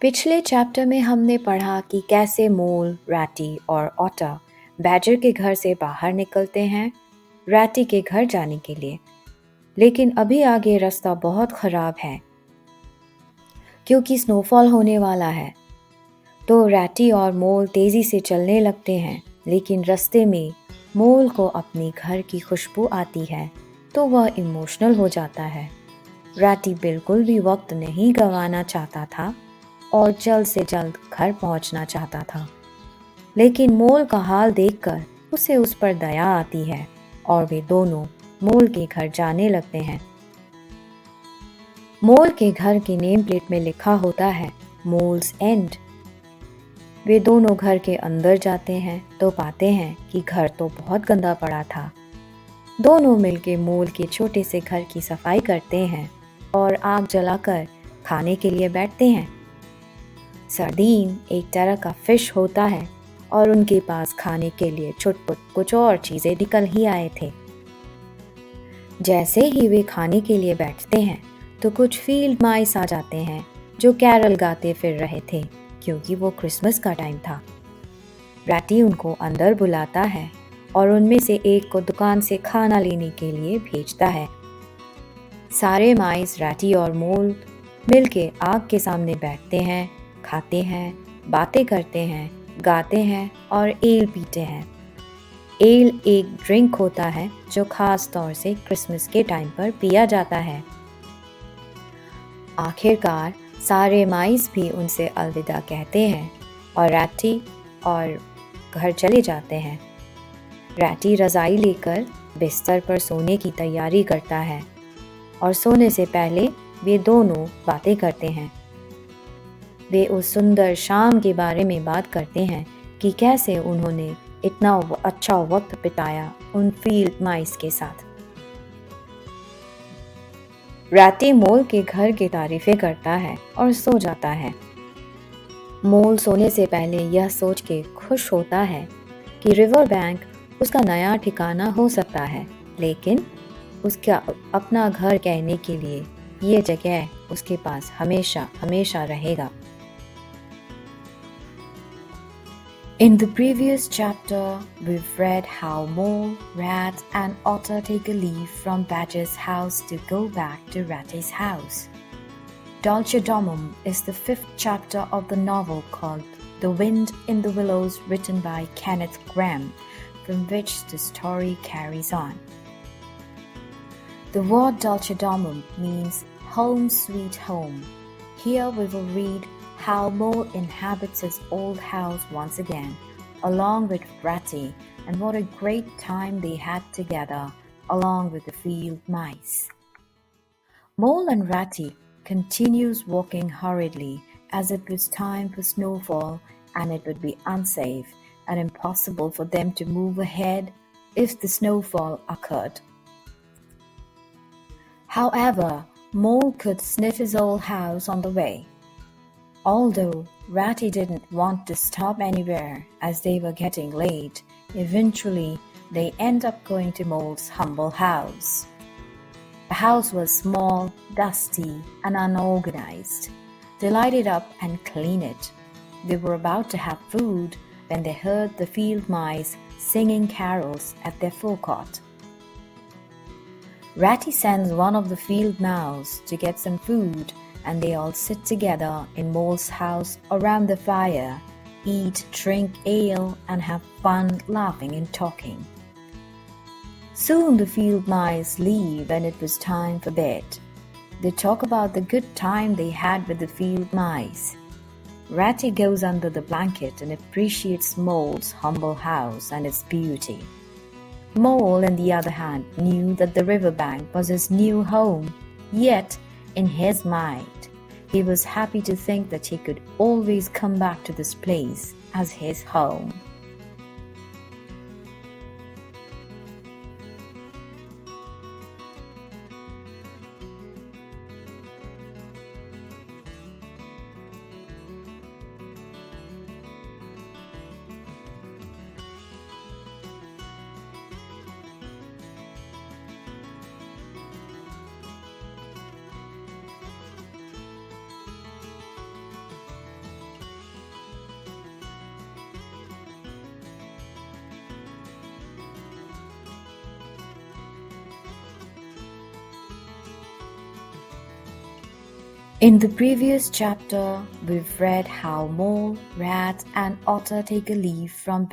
पिछले चैप्टर में हमने पढ़ा कि कैसे मोल, रैटी और ऑटर बैजर के घर से बाहर निकलते हैं रैटी के घर जाने के लिए। लेकिन अभी आगे रास्ता बहुत खराब है क्योंकि स्नोफॉल होने वाला है। तो रैटी और मोल तेजी से चलने लगते हैं, लेकिन रास्ते में मोल को अपनी घर की खुशबू आती है तो वह इमोशनल हो जाता है। रैटी बिल्कुल भी वक्त नहीं गंवाना चाहता था और जल्द से जल्द घर पहुंचना चाहता था, लेकिन मोल का हाल देखकर उसे उस पर दया आती है और वे दोनों मोल के घर जाने लगते हैं। मोल के घर की नेम प्लेट में लिखा होता है मोल्स एंड। वे दोनों घर के अंदर जाते हैं तो पाते हैं कि घर तो बहुत गंदा पड़ा था। दोनों मिलके मोल के छोटे से घर की सफाई करते हैं और आग जलाकर खाने के लिए बैठते हैं। सरदीन एक तरह का फिश होता है और उनके पास खाने के लिए छुटपुट कुछ और चीजें निकल ही आए थे। जैसे ही वे खाने के लिए बैठते हैं तो कुछ फील्ड माइस आ जाते हैं जो कैरल गाते फिर रहे थे क्योंकि वो क्रिसमस का टाइम था। रैटी उनको अंदर बुलाता है और उनमें से एक को दुकान से खाना लेने के लिए भेजता है। सारे माइस रैटी और मोल मिलके आग के सामने बैठते हैं, खाते हैं, बातें करते हैं, गाते हैं और एल पीते हैं। एल एक ड्रिंक होता है जो खास तौर से क्रिसमस के टाइम पर पिया जाता है। आखिरकार सारे माइस भी उनसे अलविदा कहते हैं और रैटी और घर चले जाते हैं। रैटी रजाई लेकर बिस्तर पर सोने की तैयारी करता है और सोने से पहले वे दोनों बातें करते हैं। वे उस सुंदर शाम के बारे में बात करते हैं कि कैसे उन्होंने इतना अच्छा वक्त बिताया उन फील्ड माइस के साथ। रैटी मोल के घर की तारीफें करता है और सो जाता है। मोल सोने से पहले यह सोच के खुश होता है कि रिवर बैंक उसका नया ठिकाना हो सकता है, लेकिन उसका अपना घर कहने के लिए ये जगह उसके पास हमेशा हमेशा रहेगा। In the previous chapter, we've read how Mole, Rat, and Otter take a leave from Badger's house to go back to Ratty's house. Dolce Domum is the fifth chapter of the novel called The Wind in the Willows, written by Kenneth Grahame, from which the story carries on. The word Dolce Domum means home sweet home. Here we will read how Mole inhabits his old house once again, along with Ratty, and what a great time they had together, along with the field mice. Mole and Ratty continues walking hurriedly as it was time for snowfall and it would be unsafe and impossible for them to move ahead if the snowfall occurred. However, Mole could sniff his old house on the way. Although Ratty didn't want to stop anywhere as they were getting late, eventually they end up going to Mole's humble house. The house was small, dusty, and unorganized. They light it up and clean it. They were about to have food when they heard the field mice singing carols at their forecourt. Ratty sends one of the field mouse to get some food, and they all sit together in Mole's house around the fire, eat, drink ale, and have fun laughing and talking. Soon the field mice leave and it was time for bed. They talk about the good time they had with the field mice. Ratty goes under the blanket and appreciates Mole's humble house and its beauty. Mole, on the other hand, knew that the riverbank was his new home, yet in his mind, he was happy to think that he could always come back to this place as his home. In the previous chapter, we've read how mole, rat, and otter take a leaf from